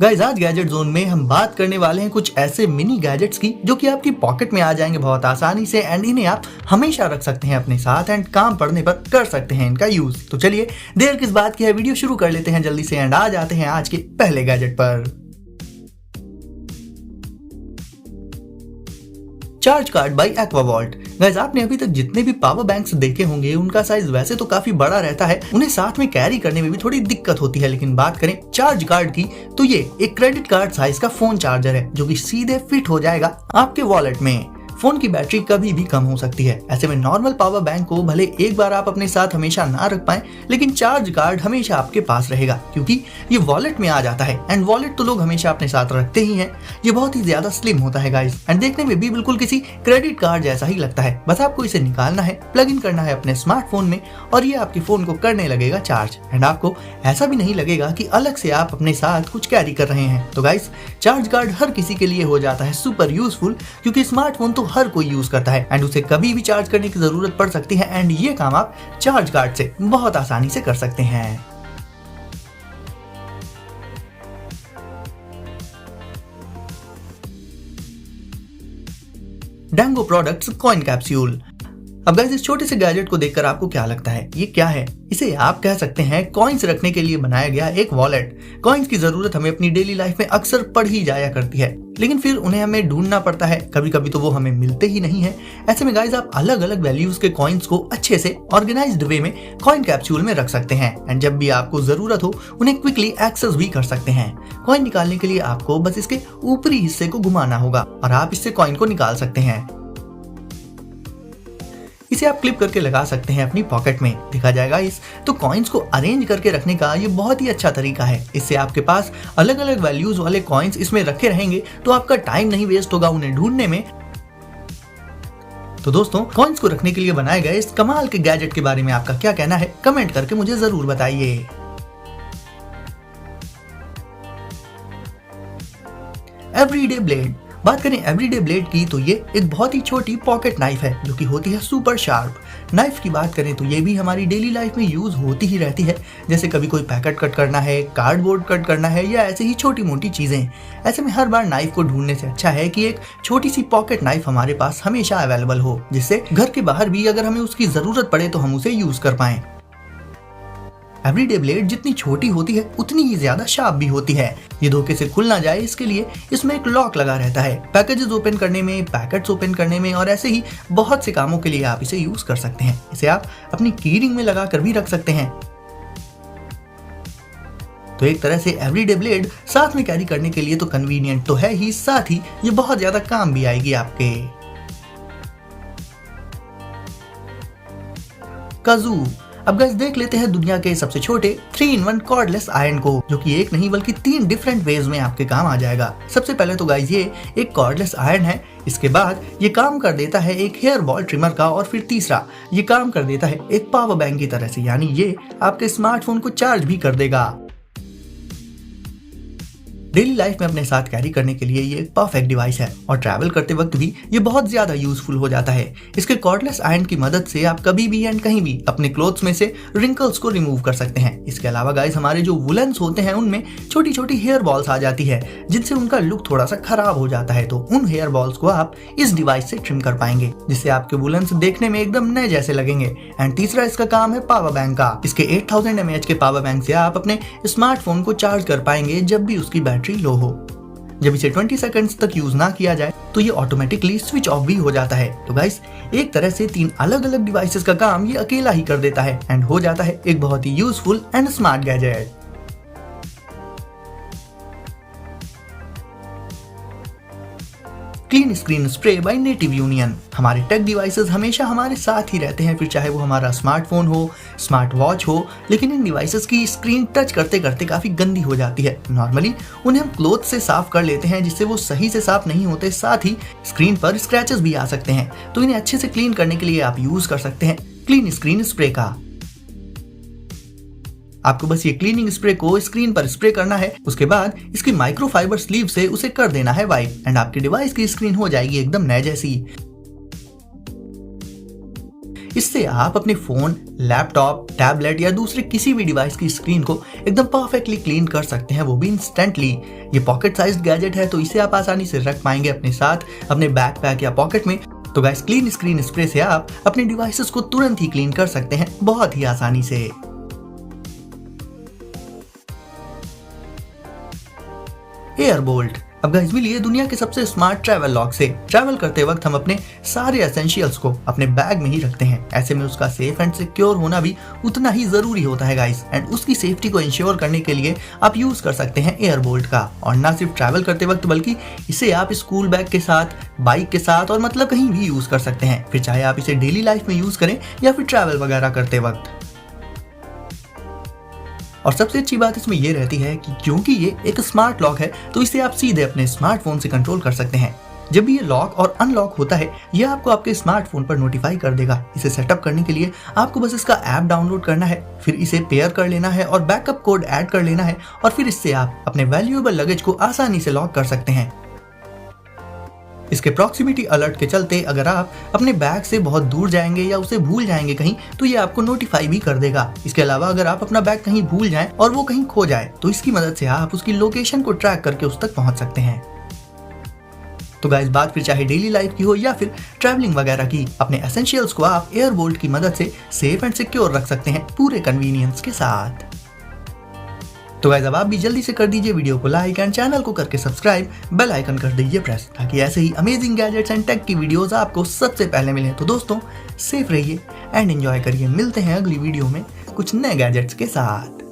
Guys आज gadget zone में हम बात करने वाले हैं कुछ ऐसे मिनी गैजेट्स की जो कि आपकी पॉकेट में आ जाएंगे बहुत आसानी से एंड इन्हें आप हमेशा रख सकते हैं अपने साथ एंड काम पड़ने पर कर सकते हैं इनका यूज। तो चलिए देर किस बात की है, वीडियो शुरू कर लेते हैं जल्दी से एंड आ जाते हैं आज के पहले गैजेट पर। Charge card by Aquavault. Guys आपने अभी तक जितने भी पावर बैंक्स देखे होंगे उनका साइज वैसे तो काफी बड़ा रहता है, उन्हें साथ में कैरी करने में भी थोड़ी दिक्कत होती है, लेकिन बात करें चार्ज कार्ड की तो ये एक क्रेडिट कार्ड साइज का फोन चार्जर है जो कि सीधे फिट हो जाएगा आपके वॉलेट में। फोन की बैटरी कभी भी कम हो सकती है, ऐसे में नॉर्मल पावर बैंक को भले एक बार आप अपने साथ हमेशा ना रख पाएं, लेकिन चार्ज कार्ड हमेशा आपके पास रहेगा क्योंकि ये वॉलेट में आ जाता है एंड वॉलेट तो लोग हमेशा अपने साथ रखते ही हैं। ये बहुत ही ज्यादा स्लिम होता है गाइस एंड देखने में भी बिल्कुल किसी क्रेडिट कार्ड जैसा ही लगता है। बस आपको इसे निकालना है, प्लग इन करना है अपने स्मार्टफोन में और ये आपके फोन को करने लगेगा चार्ज एंड आपको ऐसा भी नहीं लगेगा कि अलग से आप अपने साथ कुछ कैरी कर रहे हैं। तो गाइस चार्ज कार्ड हर किसी के लिए हो जाता है सुपर यूजफुल, क्योंकि स्मार्टफोन तो हर कोई यूज करता है एंड उसे कभी भी चार्ज करने की जरूरत पड़ सकती है एंड ये काम आप चार्ज कार्ड से बहुत आसानी से कर सकते हैं। डैंगो प्रोडक्ट्स कॉइन कैप्सूल। अब गाइस इस छोटे से गैजेट को देखकर आपको क्या लगता है, ये क्या है? इसे आप कह सकते हैं कॉइन्स रखने के लिए बनाया गया एक वॉलेट। कॉइन्स की जरूरत हमें अपनी डेली लाइफ में अक्सर पड़ ही जाया करती है, लेकिन फिर उन्हें हमें ढूंढना पड़ता है, कभी कभी तो वो हमें मिलते ही नहीं है। ऐसे में गाइस आप अलग अलग वैल्यूज के कॉइन्स को अच्छे से ऑर्गेनाइज्ड वे में कॉइन कैप्सूल में रख सकते हैं एंड जब भी आपको जरूरत हो उन्हें क्विकली एक्सेस भी कर सकते हैं। कॉइन निकालने के लिए आपको बस इसके ऊपरी हिस्से को घुमाना होगा और आप इससे कॉइन को निकाल सकते हैं। इसे आप क्लिप करके लगा सकते हैं अपनी पॉकेट में, देखा जाएगा इस तो कॉइन्स को अरेंज करके रखने का ये बहुत ही अच्छा तरीका है। इससे आपके पास अलग अलग वैल्यूज वाले कॉइन्स इसमें रखे रहेंगे तो आपका टाइम नहीं वेस्ट होगा उन्हें ढूंढने में। तो दोस्तों कॉइन्स को रखने के लिए बनाए गए इस कमाल के गैजेट के बारे में आपका क्या कहना है, कमेंट करके मुझे जरूर बताइए। Everyday blade. बात करें एवरीडे ब्लेड की तो ये एक बहुत ही छोटी पॉकेट नाइफ है जो कि होती है सुपर शार्प। नाइफ की बात करें तो ये भी हमारी डेली लाइफ में यूज होती ही रहती है, जैसे कभी कोई पैकेट कट करना है, कार्डबोर्ड कट करना है या ऐसे ही छोटी मोटी चीजें। ऐसे में हर बार नाइफ को ढूंढने से अच्छा है कि एक छोटी सी पॉकेट नाइफ हमारे पास हमेशा अवेलेबल हो, जिससे घर के बाहर भी अगर हमें उसकी जरूरत पड़े तो हम उसे यूज कर पाएं। एवरीडे ब्लेड जितनी छोटी होती है उतनी ही ज्यादा शार्प भी होती है। ये धोखे से खुल ना जाए इसके लिए इसमें एक लॉक लगा रहता है। पैकेजेस ओपन करने में, पैकेट्स ओपन करने में और ऐसे ही बहुत से कामों के लिए आप इसे यूज कर सकते हैं। इसे आप अपनी की रिंग में लगा कर भी रख सकते हैं। तो एक तरह से एवरीडे ब्लेड साथ में कैरी करने के लिए तो कन्वीनियंट तो है ही, साथ ही ये बहुत ज्यादा काम भी आएगी आपके। काजू। अब गाइस देख लेते हैं दुनिया के सबसे छोटे 3-in-1 कॉर्डलेस आयरन को, जो कि एक नहीं बल्कि 3 डिफरेंट वेज में आपके काम आ जाएगा। सबसे पहले तो गाइस ये एक कॉर्डलेस आयरन है, इसके बाद ये काम कर देता है एक हेयर बॉल ट्रिमर का और फिर तीसरा ये काम कर देता है एक पावर बैंक की तरह से, यानी ये आपके स्मार्टफोन को चार्ज भी कर देगा। डेली लाइफ में अपने साथ कैरी करने के लिए ये एक परफेक्ट डिवाइस है और ट्रैवल करते वक्त भी ये बहुत ज्यादा यूजफुल हो जाता है। इसके कॉर्डलेस आयरन की मदद से आप कभी भी एंड कहीं भी अपने क्लोथ्स में से रिंकल्स को रिमूव कर सकते हैं। इसके अलावा गाइस हमारे जो वुलन्स होते हैं उनमें छोटी छोटी हेयर बॉल्स आ जाती है जिनसे उनका लुक थोड़ा सा खराब हो जाता है, तो उन हेयर बॉल्स को आप इस डिवाइस से ट्रिम कर पाएंगे जिससे आपके वुलन्स देखने में एकदम नए जैसे लगेंगे। एंड तीसरा इसका काम है पावर बैंक का। इसके 8000 mAh के पावर बैंक से आप अपने स्मार्टफोन को चार्ज कर पाएंगे जब भी उसकी बैटरी लो हो। जब इसे 20 सेकंड्स तक यूज ना किया जाए तो ये ऑटोमेटिकली स्विच ऑफ भी हो जाता है। तो गाइस एक तरह से 3 अलग अलग डिवाइसेस का काम ये अकेला ही कर देता है एंड हो जाता है एक बहुत ही useful and smart gadget. Clean screen spray by native union. हमारे टेक डिवाइसेस हमेशा हमारे साथ ही रहते हैं, फिर चाहे वो हमारा स्मार्टफोन हो, स्मार्ट वॉच हो, लेकिन इन डिवाइसेस की स्क्रीन टच करते करते काफी गंदी हो जाती है। नॉर्मली उन्हें हम क्लोथ से साफ कर लेते हैं जिससे वो सही से साफ नहीं होते, साथ ही स्क्रीन पर स्क्रैचेस भी आ सकते हैं। तो इन्हें अच्छे से क्लीन करने के लिए आप यूज कर सकते हैं क्लीन स्क्रीन स्प्रे का। आपको बस ये क्लीनिंग स्प्रे को स्क्रीन पर स्प्रे करना है, उसके बाद इसकी माइक्रोफाइबर स्लीव से उसे कर देना है वाइप एंड आपके डिवाइस की स्क्रीन हो जाएगी एकदम नए जैसी। इससे आप अपने फोन, लैपटॉप, टैबलेट या दूसरे किसी भी डिवाइस की स्क्रीन को एकदम परफेक्टली क्लीन कर सकते हैं, वो भी इंस्टेंटली। ये पॉकेट साइज्ड गैजेट है तो इसे आप आसानी से रख पाएंगे अपने साथ, अपने बैकपैक या पॉकेट में। तो गाइस, क्लीन स्क्रीन स्प्रे से आप अपने डिवाइसेस को तुरंत ही क्लीन कर सकते हैं, बहुत ही आसानी से। एयरबोल्ट। अब गाइस मिलिए दुनिया के सबसे स्मार्ट ट्रैवल लॉक से। ट्रैवल करते वक्त हम अपने सारे एसेंशियल्स को अपने बैग में ही रखते हैं, ऐसे में उसका सेफ एंड सिक्योर होना भी उतना ही जरूरी होता है गाइस। एंड उसकी सेफ्टी को इंश्योर करने के लिए आप यूज कर सकते हैं एयरबोल्ट का। और ना सिर्फ ट्रैवल करते वक्त बल्कि इसे आप स्कूल बैग के साथ, बाइक के साथ और मतलब कहीं भी यूज कर सकते हैं, फिर चाहे आप इसे डेली लाइफ में यूज करें या फिर ट्रैवल वगैरह करते वक्त। और सबसे अच्छी बात इसमें यह रहती है कि क्योंकि ये एक स्मार्ट लॉक है तो इसे आप सीधे अपने स्मार्टफोन से कंट्रोल कर सकते हैं। जब भी ये लॉक और अनलॉक होता है यह आपको आपके स्मार्टफोन पर नोटिफाई कर देगा। इसे सेटअप करने के लिए आपको बस इसका ऐप डाउनलोड करना है, फिर इसे पेयर कर लेना है और बैकअप कोड ऐड कर लेना है और फिर इससे आप अपने वैल्यूएबल लगेज को आसानी से लॉक कर सकते हैं। इसके प्रॉक्सिमिटी अलर्ट के चलते अगर आप अपने बैग से बहुत दूर जाएंगे या उसे भूल जाएंगे कहीं तो ये आपको नोटिफाई भी कर देगा। इसके अलावा अगर आप अपना बैग कहीं भूल जाएं और वो कहीं खो जाए तो इसकी मदद से आप उसकी लोकेशन को ट्रैक करके उस तक पहुंच सकते हैं। तो गाइस, बात फिर चाहे डेली लाइफ की हो या फिर ट्रैवलिंग वगैरह की, अपने एसेंशियल्स को आप एयरबोल्ट की मदद से सेफ एंड सिक्योर रख सकते हैं पूरे कन्वीनियंस के साथ। तो गाइस, अब आप भी जल्दी से कर दीजिए वीडियो को लाइक एंड चैनल को करके सब्सक्राइब, बेल आइकन कर दीजिए प्रेस, ताकि ऐसे ही अमेजिंग गैजेट्स एंड टेक की वीडियोस आपको सबसे पहले मिले। तो दोस्तों, सेफ रहिए एंड एंजॉय करिए। मिलते हैं अगली वीडियो में कुछ नए गैजेट्स के साथ।